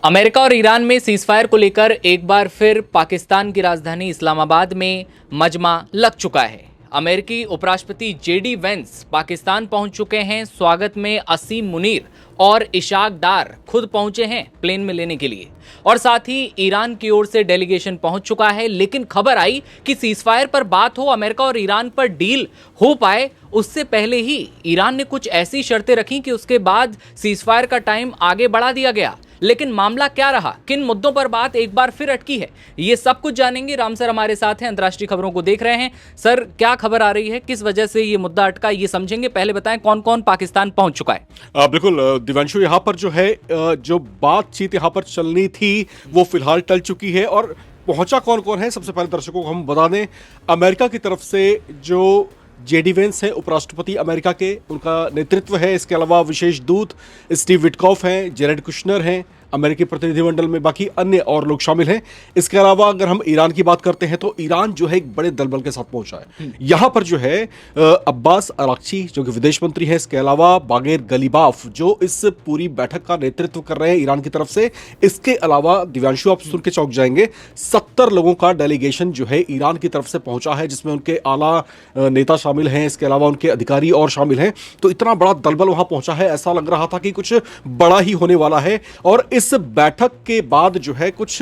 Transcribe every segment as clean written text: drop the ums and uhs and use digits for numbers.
America और Iran में ceasefire को लेकर एक बार फिर पाकिस्तान की राजधानी इस्लामाबाद में मजमा लग चुका है। अमेरिकी उपराष्ट्रपति जेडी वेंस पाकिस्तान पहुंच चुके हैं। स्वागत में असीम मुनीर और इशाक डार खुद पहुंचे हैं प्लेन में लेने के लिए, और साथ ही ईरान की ओर से डेलीगेशन पहुंच चुका है। लेकिन खबर आई कि सीजफायर पर बात हो, अमेरिका और ईरान पर डील हो पाए, उससे पहले ही ईरान ने कुछ ऐसी शर्तें रखी कि उसके बाद सीजफायर का टाइम आगे बढ़ा दिया गया। लेकिन मामला क्या रहा, किन मुद्दों पर बात एक बार फिर अटकी है, ये सब कुछ जानेंगे। राम सर हमारे साथ हैं, अंतर्राष्ट्रीय खबरों को देख रहे हैं। सर, क्या खबर आ रही है, किस वजह से ये मुद्दा अटका, ये समझेंगे। पहले बताएं कौन कौन पाकिस्तान पहुंच चुका है। बिल्कुल दिव्यांशु, यहाँ पर जो है जो बातचीत यहाँ पर चलनी थी वो फिलहाल टल चुकी है। और पहुंचा कौन कौन है, सबसे पहले दर्शकों को हम बता दें। अमेरिका की तरफ से जो जेडी वेंस है, उपराष्ट्रपति अमेरिका के, उनका नेतृत्व है। इसके अलावा विशेष दूत स्टीव विटकॉफ हैं, जेरेड कुशनर हैं, अमेरिकी प्रतिनिधिमंडल में बाकी अन्य और लोग शामिल हैं। इसके अलावा अगर हम ईरान की बात करते हैं तो ईरान जो है एक बड़े दलबल के साथ पहुंचा है। यहां पर जो है अब्बास अराक्ची जो कि विदेश मंत्री है, इसके अलावा बागेर गलीबाफ जो इस पूरी बैठक का नेतृत्व कर रहे हैं ईरान की तरफ से। इसके अलावा दिव्यांशु, आप सुन के चौंक जाएंगे, 70 लोगों का डेलीगेशन जो है ईरान की तरफ से पहुंचा है, जिसमें उनके आला नेता शामिल हैं, इसके अलावा उनके अधिकारी और शामिल हैं। तो इतना बड़ा दलबल वहां पहुंचा है, ऐसा लग रहा था कि कुछ बड़ा ही होने वाला है। और इस बैठक के बाद जो है कुछ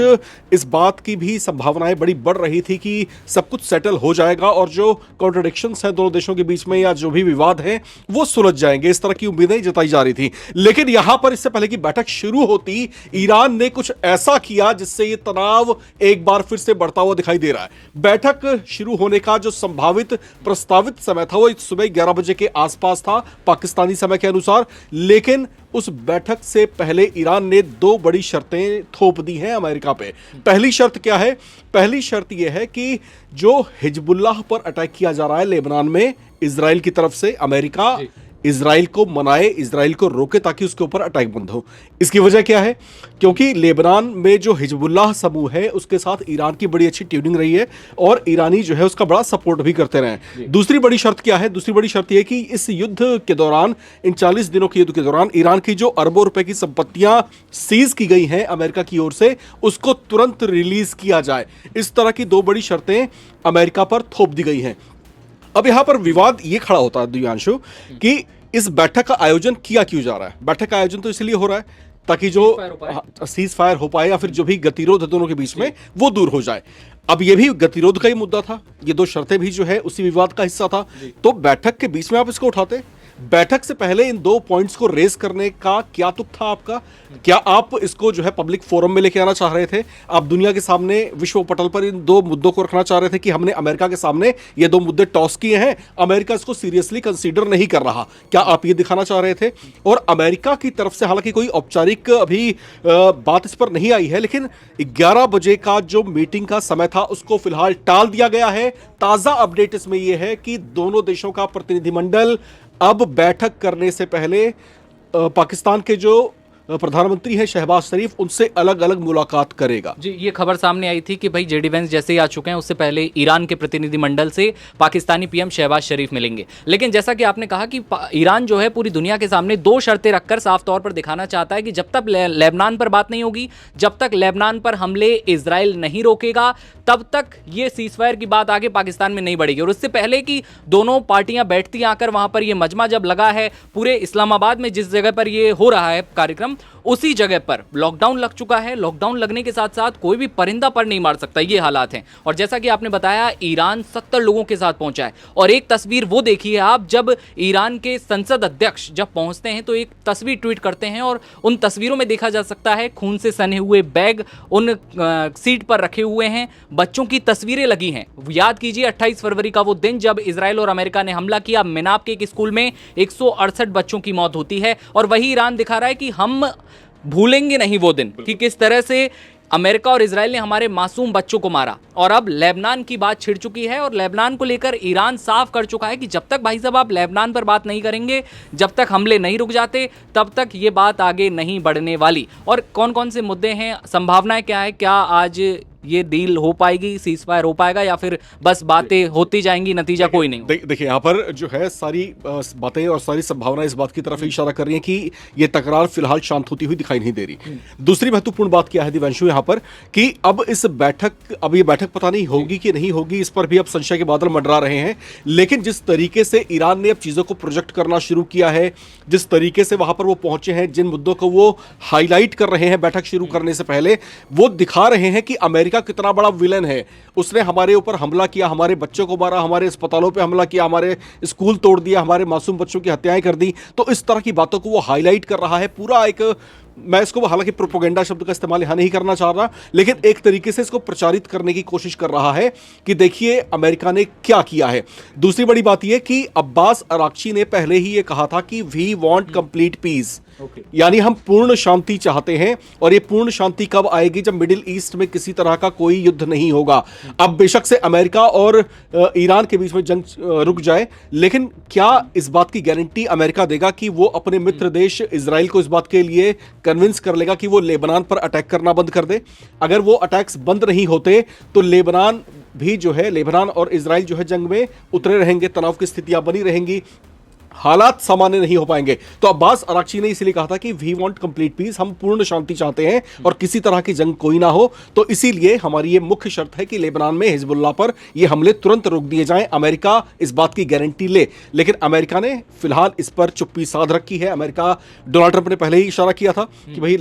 इस बात की भी संभावनाएं बड़ी बढ़ रही थी कि सब कुछ सेटल हो जाएगा और जो कॉन्ट्रडिक्शंस हैं दोनों देशों के बीच में या जो भी विवाद हैं वो सुलझ जाएंगे, इस तरह की उम्मीदें जताई जा रही थी। लेकिन यहां पर इससे पहले कि बैठक शुरू होती, ईरान ने कुछ ऐसा किया जिससे ये तनाव एक बार फिर से बढ़ता हुआ दिखाई दे रहा है। बैठक शुरू होने का जो संभावित प्रस्तावित समय था वो सुबह 11 बजे के आसपास था पाकिस्तानी समय के अनुसार। लेकिन उस बैठक से पहले ईरान ने दो बड़ी शर्तें थोप दी हैं अमेरिका पे। पहली शर्त क्या है? पहली शर्त यह है कि जो हिजबुल्लाह पर अटैक किया जा रहा है लेबनान में इजराइल की तरफ से, अमेरिका इजराइल को मनाए, इजराइल को रोके ताकि उसके ऊपर अटैक बंद हो। इसकी वजह क्या है? क्योंकि लेबनान में जो हिजबुल्लाह समूह है उसके साथ ईरान की बड़ी अच्छी ट्यूनिंग रही है और ईरानी जो है उसका बड़ा सपोर्ट भी करते रहे हैं। दूसरी बड़ी शर्त क्या है? दूसरी बड़ी शर्त यह कि इस युद्ध के दौरान, इन 40 दिनों के युद्ध के दौरान, ईरान की जो अरबों रुपए की संपत्तियां सीज की गई हैं अमेरिका की ओर से, उसको तुरंत रिलीज किया जाए। इस तरह की दो बड़ी शर्तें अमेरिका पर थोप दी गई हैं। अब यहां पर विवाद ये खड़ा होता है दिव्यांशु कि इस बैठक का आयोजन किया क्यों जा रहा है। बैठक का आयोजन तो इसलिए हो रहा है ताकि जो सीज फायर हो पाए या फिर जो भी गतिरोध दोनों के बीच में वो दूर हो जाए। अब ये भी गतिरोध का ही मुद्दा था, ये दो शर्तें भी जो है उसी विवाद का हिस्सा था। तो बैठक के बीच में आप इसको उठाते, बैठक से पहले इन दो पॉइंट्स को रेस करने का क्या तुक था आपका? क्या आप इसको जो है पब्लिक फोरम में लेके आना चाह रहे थे? आप दुनिया के सामने, विश्व पटल पर इन दो मुद्दों को रखना चाह रहे थे कि हमने अमेरिका के सामने ये दो मुद्दे टॉस किए हैं, अमेरिका इसको सीरियसली कंसीडर नहीं कर रहा? क्या आप ये दिखाना चाह रहे थे? और अमेरिका की तरफ से हालांकि कोई औपचारिक अभी बात इस पर नहीं आई है, लेकिन 11 बजे का जो मीटिंग का समय था उसको फिलहाल टाल दिया गया है। ताजा अपडेट इसमें यह है कि दोनों देशों का प्रतिनिधिमंडल अब बैठक करने से पहले पाकिस्तान के जो प्रधानमंत्री है शहबाज शरीफ, उनसे अलग अलग मुलाकात करेगा। जी, ये खबर सामने आई थी कि भाई जेडी वेंस जैसे ही आ चुके हैं, उससे पहले ईरान के प्रतिनिधिमंडल से पाकिस्तानी पीएम शहबाज शरीफ मिलेंगे। लेकिन जैसा कि आपने कहा कि ईरान जो है पूरी दुनिया के सामने दो शर्तें रखकर साफ तौर पर दिखाना चाहता है कि जब तक लेबनान पर बात नहीं होगी, जब तक लेबनान पर हमले इजराइल नहीं रोकेगा, तब तक ये सीजफायर की बात आगे पाकिस्तान में नहीं बढ़ेगी। और उससे पहले कि दोनों पार्टियां बैठती आकर वहां पर यह मजमा जब लगा है, पूरे इस्लामाबाद में जिस जगह पर यह हो रहा है कार्यक्रम, उसी जगह पर लॉकडाउन लग चुका है। लॉकडाउन लगने के साथ साथ कोई भी परिंदा पर नहीं मार सकता, ये हालात हैं। और जैसा कि आपने बताया, ईरान 70 लोगों के साथ पहुंचा है। और एक तस्वीर वो देखिए आप, जब ईरान के संसद अध्यक्ष जब पहुंचते हैं तो एक तस्वीर ट्वीट करते हैं और उन तस्वीरों में देखा जा सकता है खून से सने हुए बैग उन सीट पर रखे हुए हैं, बच्चों की तस्वीरें लगी हैं। याद कीजिए 28 फरवरी का वो दिन जब इजराइल और अमेरिका ने हमला किया, मिनाप के एक स्कूल में 168 बच्चों की मौत होती है। और वही ईरान दिखा रहा है कि हम भूलेंगे नहीं वो दिन कि किस तरह से अमेरिका और इजराइल ने हमारे मासूम बच्चों को मारा। और अब लेबनान की बात छिड़ चुकी है और लेबनान को लेकर ईरान साफ कर चुका है कि जब तक भाई साहब आप लेबनान पर बात नहीं करेंगे, जब तक हमले नहीं रुक जाते, तब तक ये बात आगे नहीं बढ़ने वाली। और कौन कौन से मुद्दे हैं, संभावनाएं क्या है, क्या आज ये डील हो पाएगी, सीज फायर हो पाएगा, या फिर बस बातें होती जाएंगी, नतीजा कोई नहीं होगा? देखिए यहाँ पर जो है सारी बातें और सारी संभावनाएं इस बात की तरफ इशारा कर रही हैं कि ये तकरार फिलहाल शांत होती हुई दिखाई नहीं दे रही। दूसरी महत्वपूर्ण बात क्या है दिव्यांशु यहाँ पर, कि अब ये बैठक पता नहीं होगी कि नहीं होगी, इस पर भी अब संशय के बादल मंडरा रहे हैं। लेकिन जिस तरीके से ईरान ने अब चीजों को प्रोजेक्ट करना शुरू किया है, जिस तरीके से वहां पर वो पहुंचे हैं, जिन मुद्दों को वो हाईलाइट कर रहे हैं बैठक शुरू करने से पहले, वो दिखा रहे हैं कि अमेरिका कितना बड़ा विलन है। उसने हमारे ऊपर हमला किया, हमारे बच्चों को मारा, हमारे अस्पतालों पे हमला किया, हमारे स्कूल तोड़ दिया, हमारे मासूम बच्चों की हत्याएं कर दी। तो इस तरह की बातों को वो हाईलाइट कर रहा है। पूरा एक, मैं इसको हालांकि प्रोपेगेंडा शब्द का इस्तेमाल यहां नहीं करना चाह रहा, लेकिन एक तरीके से इसको प्रचारित करने की कोशिश कर रहा है कि देखिए अमेरिका ने क्या किया है। दूसरी बड़ी बात यह कि अब्बास अराक्ची ने पहले ही यह कहा था कि वी वांट कंप्लीट पीस, यानी हम पूर्ण शांति चाहते हैं। और ये पूर्ण शांति कब आएगी? जब मिडिल ईस्ट में किसी तरह का कोई युद्ध नहीं होगा। अब बेशक से अमेरिका और ईरान के बीच में जंग रुक जाए, लेकिन क्या इस बात की गारंटी अमेरिका देगा कि वो अपने मित्र देश इजराइल को इस बात के लिए कन्विंस कर लेगा कि वो लेबनान पर अटैक करना बंद कर दे? अगर वो अटैक्स बंद नहीं होते तो लेबनान और इजराइल जो है जंग में उतरे रहेंगे, तनाव की स्थितियां बनी रहेंगी, हालात सामान्य नहीं हो पाएंगे। तो अब्बास अराक्ची ने इसलिए कहा था कि वी वांट कंप्लीट पीस, हम पूर्ण शांति चाहते हैं और किसी तरह की जंग कोई ना हो। तो इसीलिए हमारी ये मुख्य शर्त है कि लेबनान में हिजबुल्लाह पर ये हमले तुरंत रोक दिए जाएं। अमेरिका इस बात की गारंटी ले, लेकिन अमेरिका ने फिलहाल इस पर चुप्पी साध रखी है। डोनाल्ड ट्रंप ने पहले ही इशारा किया था कि भाई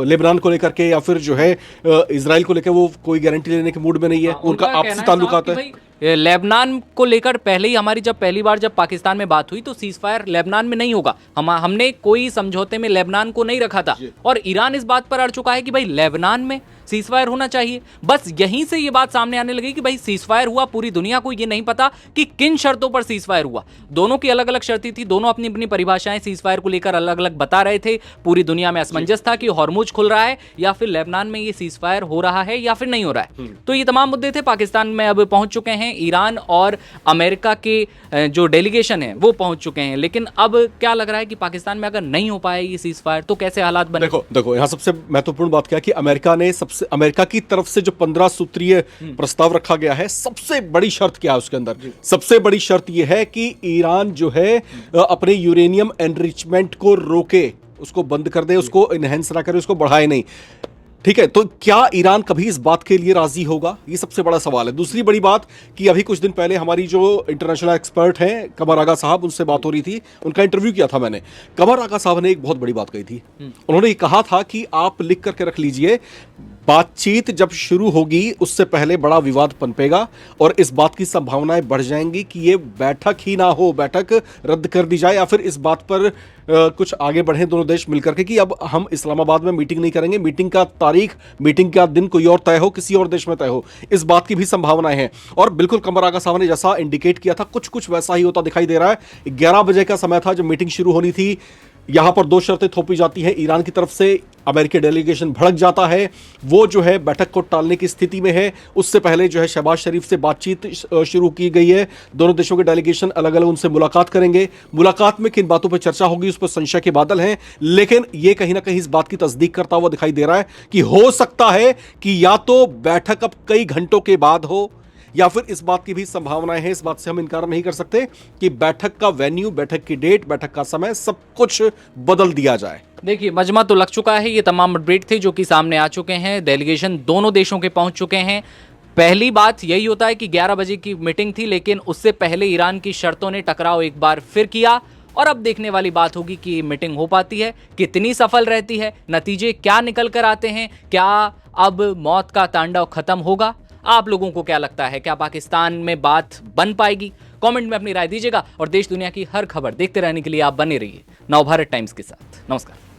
लेबनान को लेकर के या फिर जो है इजराइल को लेकर वो कोई गारंटी लेने के मूड में नहीं है। उनका आपसी ताल्लुकात है। लेबनान को लेकर पहले ही हमारी पहली बार जब पाकिस्तान में बात हुई तो सीज फायर लेबनान में नहीं होगा, हमने कोई समझौते में लेबनान को नहीं रखा था। और ईरान इस बात पर अड़ चुका है कि भाई लेबनान में सीज फायर होना चाहिए। बस यहीं से ये बात सामने आने लगी कि भाई सीज फायर हुआ, पूरी दुनिया को ये नहीं पता कि किन शर्तों पर सीज फायर हुआ। दोनों की अलग अलग शर्तें थी, दोनों अपनी अपनी परिभाषाएं सीज फायर को लेकर अलग अलग बता रहे थे। पूरी दुनिया में असमंजस था कि हॉर्मुज खुल रहा है या फिर लेबनान में ये सीज फायर हो रहा है या फिर नहीं हो रहा है। तो ये तमाम मुद्दे थे। पाकिस्तान में अब पहुंच चुके हैं ईरान और अमेरिका के जो डेलीगेशन है वो पहुंच चुके हैं। लेकिन अब क्या लग रहा है कि पाकिस्तान में अगर नहीं हो पाए ये सीज फायर तो कैसे हालात बने? देखो यहाँ सबसे महत्वपूर्ण बात क्या है कि अमेरिका की तरफ से जो 15 सूत्रीय प्रस्ताव रखा गया है, सबसे बड़ी शर्त क्या है उसके अंदर? सबसे बड़ी शर्त यह है कि ईरान जो है अपने यूरेनियम एनरिचमेंट को रोके, उसको बंद कर दे, उसको इनहेंस ना करे, उसको बढ़ाए नहीं। ठीक है, तो क्या ईरान कभी इस बात के लिए राजी होगा? ये सबसे बड़ा सवाल है। दूसरी बड़ी बात कि अभी कुछ दिन पहले हमारी जो इंटरनेशनल एक्सपर्ट हैं कमर आगा साहब, उनसे बात हो रही थी, उनका इंटरव्यू किया था मैंने। कमर आगा साहब ने एक बहुत बड़ी बात कही थी। उन्होंने ये कहा था कि आप लिख करके रख लीजिए, बातचीत जब शुरू होगी उससे पहले बड़ा विवाद पनपेगा और इस बात की संभावनाएं बढ़ जाएंगी कि ये बैठक ही ना हो, बैठक रद्द कर दी जाए, या फिर इस बात पर कुछ आगे बढ़े दोनों देश मिलकर के कि अब हम इस्लामाबाद में मीटिंग नहीं करेंगे, मीटिंग का तारीख, मीटिंग का दिन कोई और तय हो, किसी और देश में तय हो। इस बात की भी संभावनाएं हैं। और बिल्कुल कमर आगा साहब ने जैसा इंडिकेट किया था, कुछ वैसा ही होता दिखाई दे रहा है। 11 बजे का समय था जब मीटिंग शुरू होनी थी। यहां पर 2 शर्तें थोपी जाती हैं ईरान की तरफ से, अमेरिकी डेलीगेशन भड़क जाता है, वो जो है बैठक को टालने की स्थिति में है। उससे पहले जो है शहबाज शरीफ से बातचीत शुरू की गई है। दोनों देशों के डेलीगेशन अलग अलग उनसे मुलाकात करेंगे। मुलाकात में किन बातों पर चर्चा होगी उस पर संशय के बादल हैं, लेकिन ये कहीं ना कहीं इस बात की तस्दीक करता हुआ दिखाई दे रहा है कि हो सकता है कि या तो बैठक अब कई घंटों के बाद हो, या फिर इस बात की भी संभावनाएं हैं, इस बात से हम इनकार नहीं कर सकते कि बैठक का वेन्यू, बैठक की डेट, बैठक का समय सब कुछ बदल दिया जाए। देखिए, मजमा तो लग चुका है। ये तमाम अपडेट थे जो कि सामने आ चुके हैं। डेलीगेशन दोनों देशों के पहुंच चुके हैं। पहली बात यही होता है कि 11 बजे की मीटिंग थी, लेकिन उससे पहले ईरान की शर्तों ने टकराव एक बार फिर किया। और अब देखने वाली बात होगी कि ये मीटिंग हो पाती है, कितनी सफल रहती है, नतीजे क्या निकल कर आते हैं, क्या अब मौत का तांडव खत्म होगा? आप लोगों को क्या लगता है, क्या पाकिस्तान में बात बन पाएगी? कमेंट में अपनी राय दीजिएगा और देश दुनिया की हर खबर देखते रहने के लिए आप बने रहिए नवभारत टाइम्स के साथ। नमस्कार।